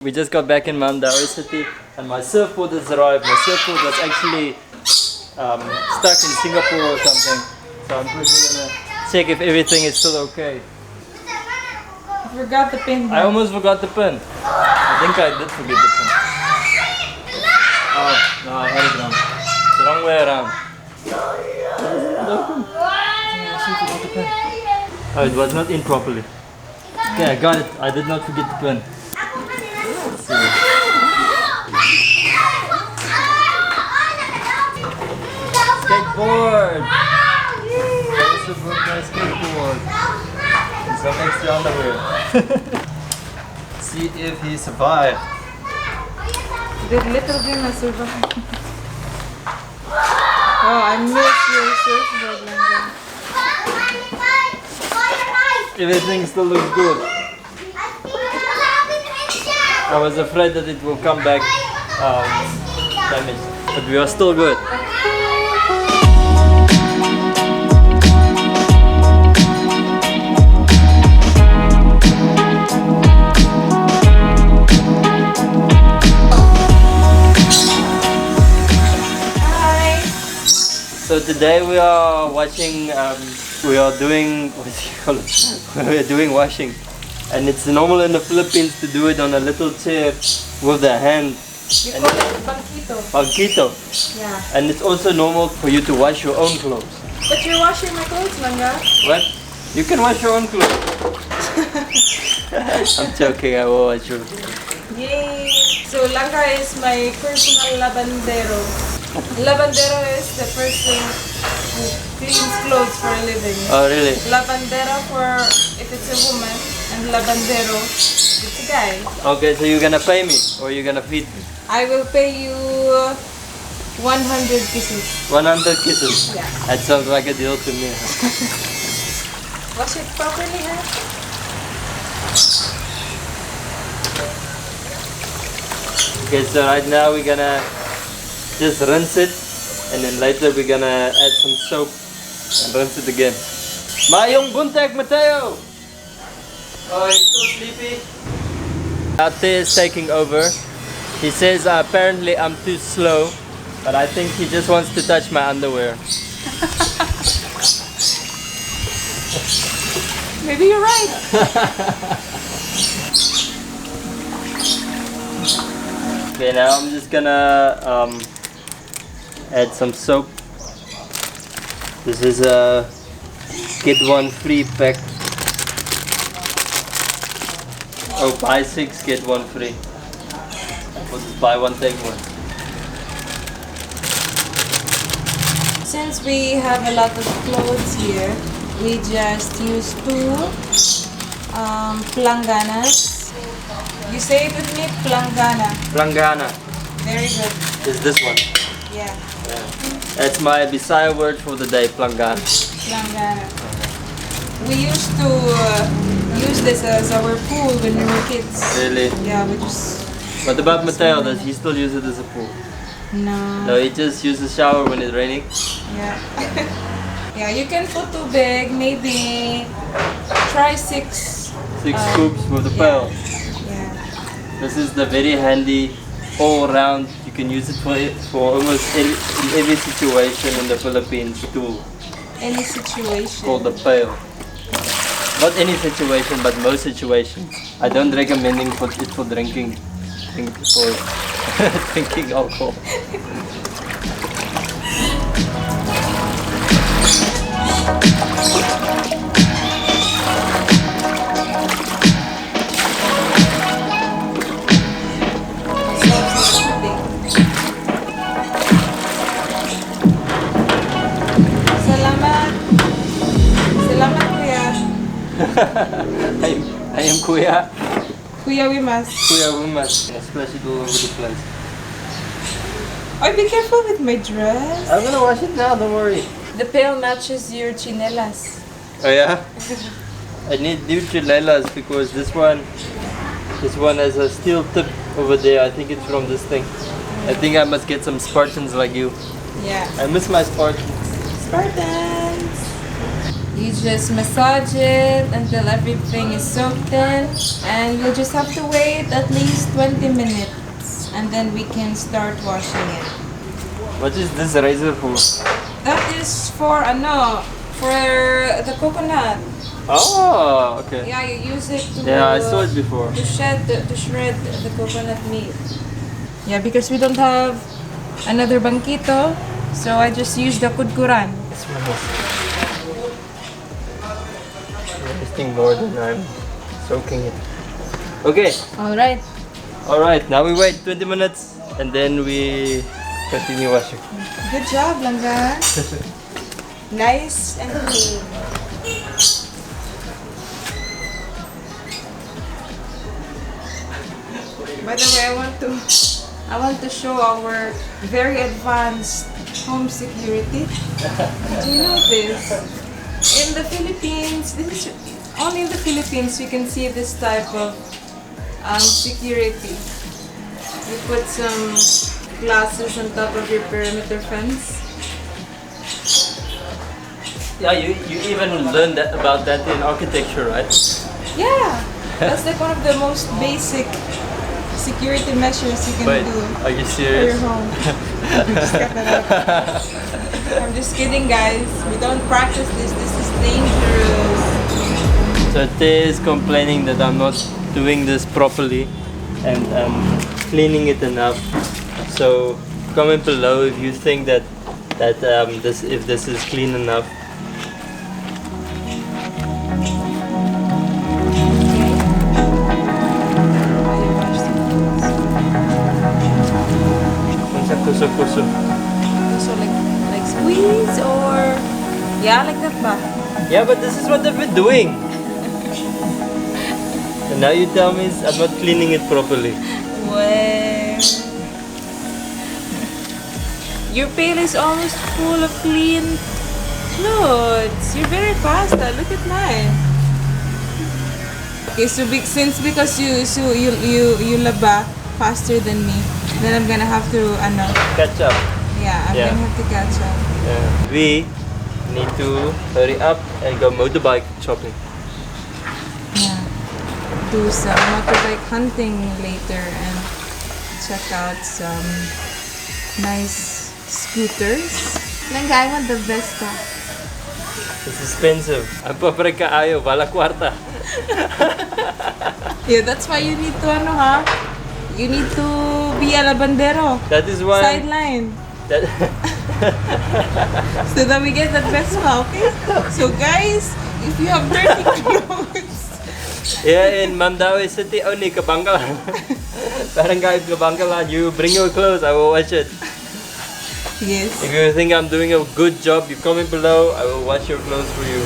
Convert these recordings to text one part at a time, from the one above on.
We just got back in Mandao City and my surfboard has arrived. My surfboard was actually stuck in Singapore or something. So I'm quickly gonna check if everything is still okay. I forgot the pin. I almost forgot the pin. I think I did forget the pin. Oh, no, I had it wrong. It's the wrong way around. Yeah, she forgot the pin. Oh, it was not in properly. Okay, I got it. I did not forget the pin. Let's see. Skateboard! There's a birthday skateboard. And some extra underwear. See if he survived. Did little Jim survive? Oh, I miss your surfboard, Langga. Everything still looks good. I was afraid that it will come back damaged, but we are still good. Hi. So today we are watching. We are doing what do you call it? We are doing washing, and it's normal in the Philippines to do it on a little chair with the hand. We call it banquito. Banquito. Yeah. And it's also normal for you to wash your own clothes. But you're washing my clothes, Langga. What? You can wash your own clothes. I'm joking, I will wash yours. Yay! So Langga is my personal labandero. Labandero is the person who cleans clothes for a living. Oh, really? Labandera for if it's a woman, and labandero it's a guy. Okay, so you're gonna pay me or you're gonna feed me? I will pay you 100 kisses. 100 kisses? Yeah. That sounds like a deal to me. Wash it properly, huh? Okay, so right now we're gonna just rinse it, and then later we're gonna add some soap and rinse it again. Mayong buntek, Mateo! Oh, he's still sleepy? Ate is taking over. He says apparently I'm too slow, but I think he just wants to touch my underwear. Maybe you're right. Okay, now I'm just gonna add some soap. This is a get one free pack. Oh, buy 6 get 1 free. Or just buy one take one. Since we have a lot of clothes here, we just use 2 planganas. You say it with me, plangana. Plangana Very good. is this one. Yeah, That's my Bisaya word for the day, plangana. plangana. We used to use this as our pool when we were kids. Really? Yeah, we just... What about Mateo? Does he still use it as a pool? No. No, he just uses shower when it's raining. Yeah. Yeah, you can put too big, maybe try 6. 6 scoops with the pail. Yeah. This is the very handy all around. You can use it for almost in every situation in the Philippines tool. Any situation. Called the pail. Not any situation, but most situations. I don't recommend it for drinking, for drinking alcohol. Salamat. Salamat, Kuya. I am Kuya. Kuya Wimas. Kuya Wimas. I splash it all over the place. Oh, be careful with my dress. I'm gonna wash it now, don't worry. The pail matches your chinelas. Oh yeah? I need new chinelas because this one has a steel tip over there. I think it's from this thing. I think I must get some Spartans like you. Yeah. I miss my Spartans. Spartans. You just massage it until everything is soaked in, and you'll just have to wait at least 20 minutes, and then we can start washing it. What is this razor for? That is for for the coconut. Oh, okay. Yeah, you use it to Yeah, I saw it before. to shred the coconut meat. Yeah, because we don't have another banquito, so I just use the kudkuran. It's wasting more than I'm soaking it. Okay. Alright. Alright, now we wait 20 minutes and then we continue washing. Good job, Langga. Nice and clean. By the way, I want to show our very advanced home security. Do you know this? In the Philippines, this is only in the Philippines you can see this type of security. You put some glasses on top of your perimeter fence. Yeah, you even learned about that in architecture, right? Yeah, that's like one of the most basic security measures you can Wait, do are you for serious? your home. Just cut that out. I'm just kidding, guys. We don't practice this. This is dangerous. So Tay is complaining that I'm not doing this properly and cleaning it enough. So comment below if you think that if this is clean enough. Kuso. So like squeeze or yeah, like that ba? Yeah, but this is what I've been doing. And now you tell me I'm not cleaning it properly. Well, your pail is almost full of clean clothes. You're very fast. Look at mine. Okay, so because you laba faster than me, then I'm gonna have to Catch up. Yeah, I'm gonna have to catch up. Yeah. We need to hurry up and go motorbike shopping. Yeah. Do some motorbike hunting later and check out some nice scooters. Langga, I want the Vespa. It's expensive. Ang paprika ayaw, wala kwarta. Yeah, that's why you need to you need to be a labandero. That is why. Sideline. That So that we get that Vespa, okay? So guys, if you have dirty clothes. yeah, in Mandawi City only, Kabangkalan. Parang guys, Kabangkalan, you bring your clothes, I will wash it. Yes. If you think I'm doing a good job, you comment below, I will wash your clothes for you.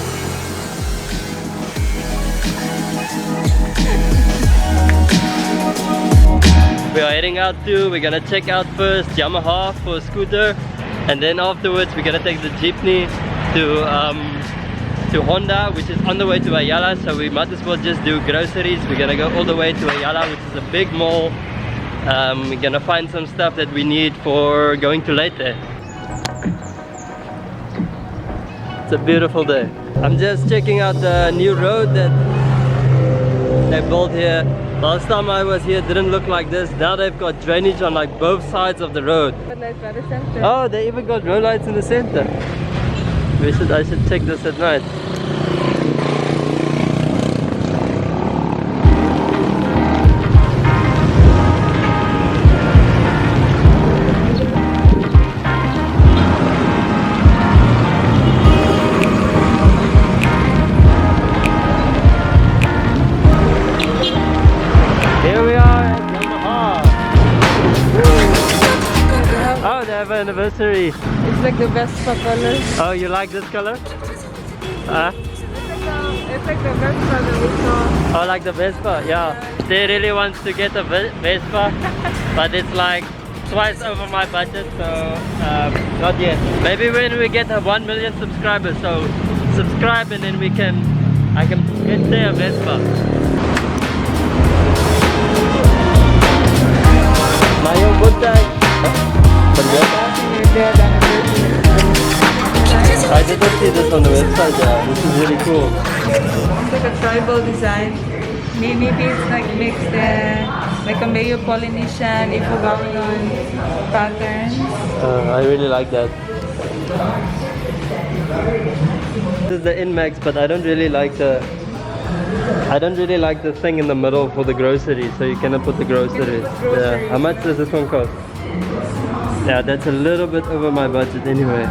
We are heading out we're gonna check out first Yamaha for a scooter, and then afterwards we're gonna take the jeepney to Honda, which is on the way to Ayala, so we might as well just do groceries. We're gonna go all the way to Ayala, which is a big mall. We're gonna find some stuff that we need for going to Leyte. It's a beautiful day. I'm just checking out the new road that they built here. Last time I was here it didn't look like this. Now they've got drainage on like both sides of the road. But like by the center. Oh, they even got road lights in the center. I should check this at night. Anniversary. It's like the Vespa color. Oh, you like this color? Huh? It's like the Vespa that we saw. Oh, like the Vespa? Yeah. They really wants to get a Vespa, but it's like twice over my budget, so not yet. Maybe when we get 1 million subscribers, so subscribe and then I can get there a Vespa. Mayong buntag. did not see this on the website. Yeah, this is really cool. It's like a tribal design. Maybe it's like mixed like a Mayo Polynesian, Ifugao patterns. I really like that. This is the Inmax, but I don't really like the thing in the middle for the groceries, so you cannot put the groceries. Yeah. How much does this one cost? Yeah, that's a little bit over my budget anyway.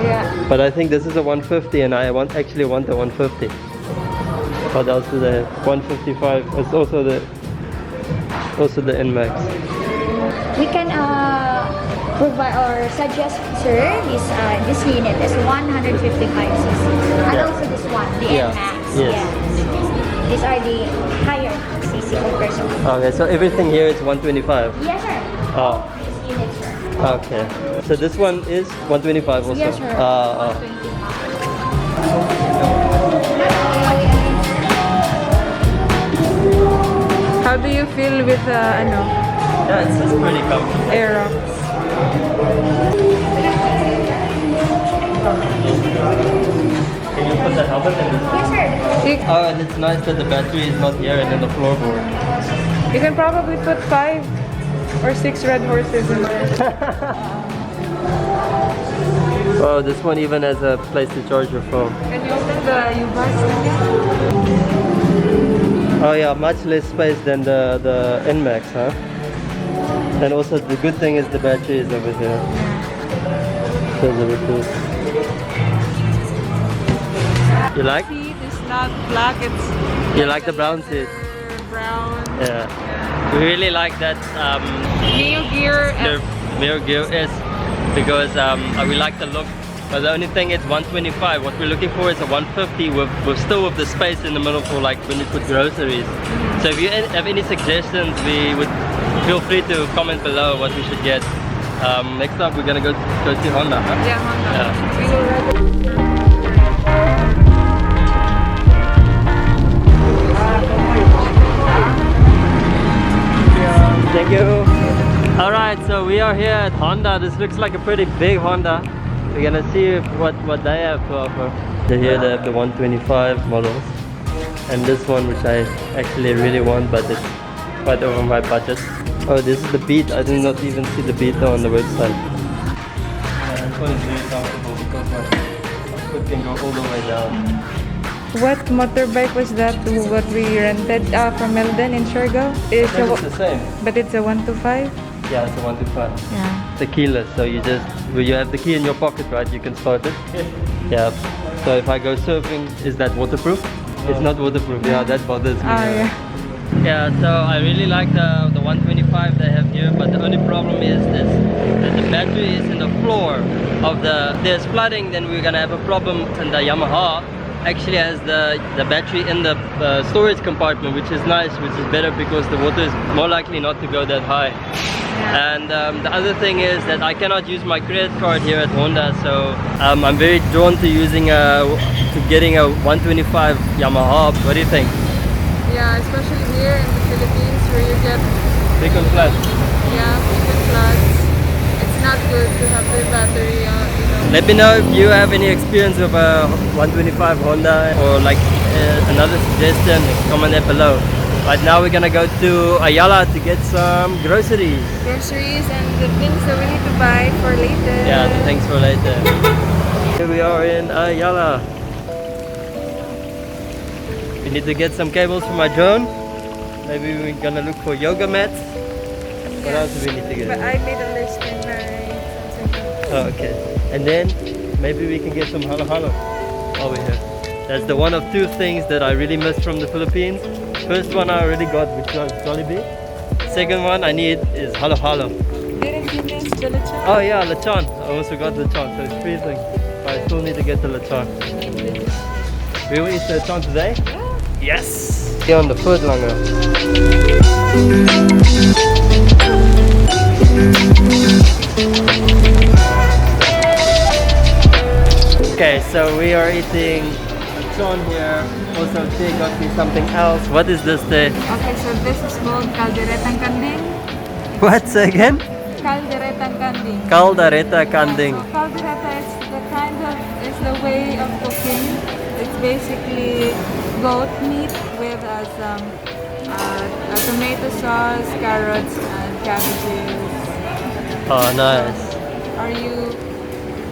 Yeah. But I think this is a 150 and I actually want a 150. What else is there? 155. It's also the Inmax. We can provide or suggest, sir, this unit is 155cc, and also this one, the Yeah. NMAX. Yes. These are the higher cc comparison. Okay, so everything here is 125. Yes, sir. Oh. This unit, sir. Okay. So this one is 125 also. Yes, sir. 125. How do you feel with Yeah, it's just pretty comfortable. Aerox? Can you put the helmet in this? Yes, sir. Oh, and it's nice that the battery is not here and in the floorboard. You can probably put 5 or 6 red horses in there. Oh, this one even has a place to charge your phone. Can you open the U-Bus again? Oh yeah, much less space than the Inmax, huh? And also the good thing is the battery is over here. Shows the Bluetooth. You like? Seat is not black, it's You like the brown seat? brown. Yeah. We really like that Neo gear the mirror gear is because we like the look. But the only thing is 125. What we're looking for is a 150 with still with the space in the middle for like when you put groceries. So if you have any suggestions, we would feel free to comment below what we should get. Next up, we're gonna go to Honda. Huh? Yeah, Honda. Yeah. We will ride Thank you. Alright, so we are here at Honda. This looks like a pretty big Honda. We're gonna see what they have to offer. So here they have the 125 models. And this one which I actually really want, but it's quite over my budget. Oh, this is the Beat. I did not even see the Beat on the website. Yeah, this one is really comfortable because my foot can go all the way down. What motorbike was that? What we rented from Melden in Siargao? It's the same. But it's a 125. Yeah, it's a 125. Yeah. It's a keyless, so you have the key in your pocket, right? You can start it. Yeah. So if I go surfing, is that waterproof? It's not waterproof. Yeah, that bothers me. Oh yeah. Yeah. So I really like the 125 they have here, but the only problem is this: that the battery is in the floor of there's flooding. Then we're gonna have a problem. And the Yamaha actually has the battery in the storage compartment, which is nice, which is better because the water is more likely not to go that high. And the other thing is that I cannot use my credit card here at Honda, so I'm very drawn to getting a 125 Yamaha. What do you think? Yeah, especially here in the Philippines where you get Frequent floods. frequent floods. It's not good to have the battery Let me know if you have any experience with a 125 Honda or like another suggestion. Comment it below. Right now we're gonna go to Ayala to get some groceries. groceries and the things that we need to buy for later. Yeah, thanks for later. Here we are in Ayala. We need to get some cables for my drone. Maybe we're gonna look for yoga mats. What else do we need to get? But I made a list in my Oh, okay. And then maybe we can get some halo halo over here. That's the one of two things that I really miss from the Philippines. First one I already got, which was Jollibee. Second one I need is halo halo. Didn't you miss the lechon? Oh yeah, lechon. I also got lechon, so it's three things. But I still need to get the lechon. We will eat the lechon today? Yes! Here on the foot longer. Okay, so we are eating lechon here. Also, Tay got me something else. What is this, Tay? Okay, so this is called calderetang kanding. What? Say again? Calderetang kanding. Caldereta kanding. So caldereta is the way goat meat with some tomato sauce, carrots, and cabbages. Oh, nice. Are you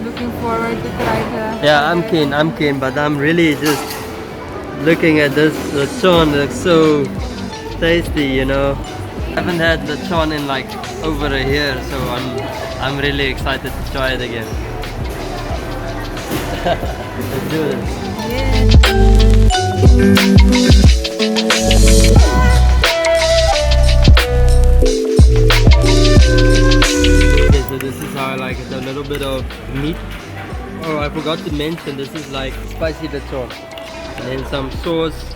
looking forward to try the? Yeah, I'm keen, but I'm really just looking at this. The chon looks so tasty, you know. I haven't had the chon in like over a year, so I'm really excited to try it again. Let's do this. Okay, so this is how I like it. A little bit of meat. Oh, I forgot to mention, this is like spicy lechon. And then some sauce.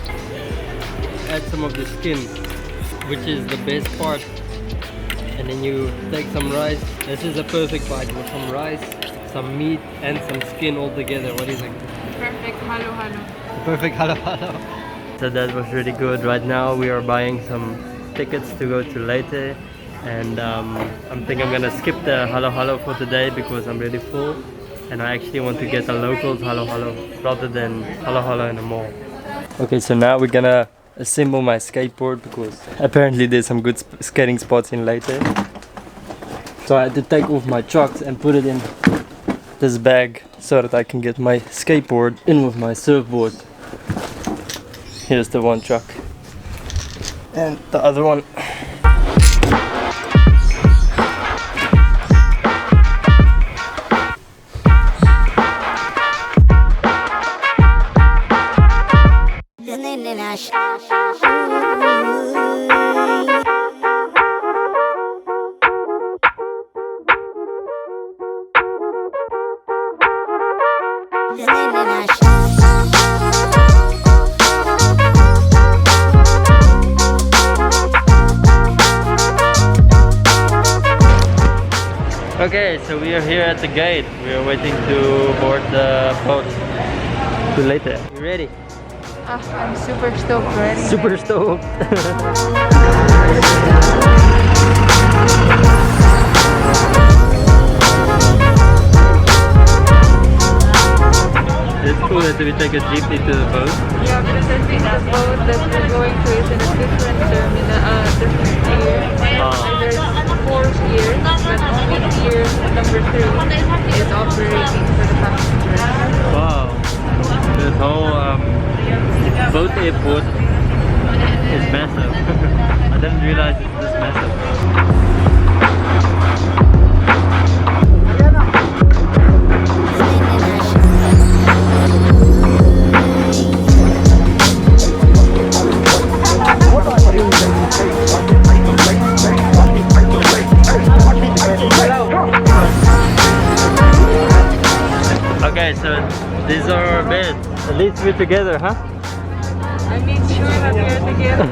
Add some of the skin, which is the best part. And then you take some rice. This is a perfect bite with some rice, some meat, and some skin all together. What do you think? Perfect halo halo. Perfect halo halo. So that was really good. Right now we are buying some tickets to go to Leyte. And I think I'm gonna skip the halo halo for today because I'm really full. And I actually want to get a local halo halo rather than halo halo in the mall. Okay, so now we're gonna assemble my skateboard because apparently there's some good skating spots in Leyte. So I had to take off my trucks and put it in this bag so that I can get my skateboard in with my surfboard. Here's the one truck and the other one. Okay, so we are here at the gate. We are waiting to board the boat to Leyte. You ready? I'm super stoked already. Super stoked. It's cool that we take a jeepney to the boat. Yeah, because I think the boat that we're going to is in a different terminal, different pier. There's 4 piers, but only pier number 3 is operating for the passengers. Wow, this whole boat airport is massive. I didn't realize it's this massive. Okay, so these are our beds. At least we're together, huh? I made sure that we are together.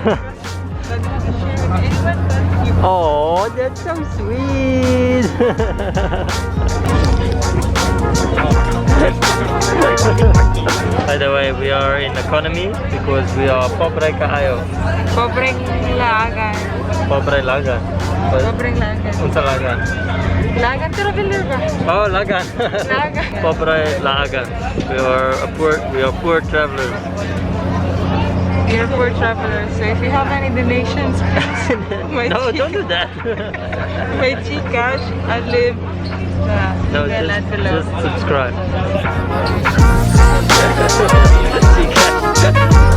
But not to share with anyone but you. Oh, that's so sweet. By the way, we are in economy because we are pobre kaayo. Pobreng lagan. Pobre lagan. Pobreng lagan. Unsa lagan? Lagan traveler ba? Oh, lagan. Lagan. Pobre lagan. We are poor travelers. We are poor travelers. So if you have any donations, my No, don't do that. my Gcash, I live. No, just subscribe. Gcash.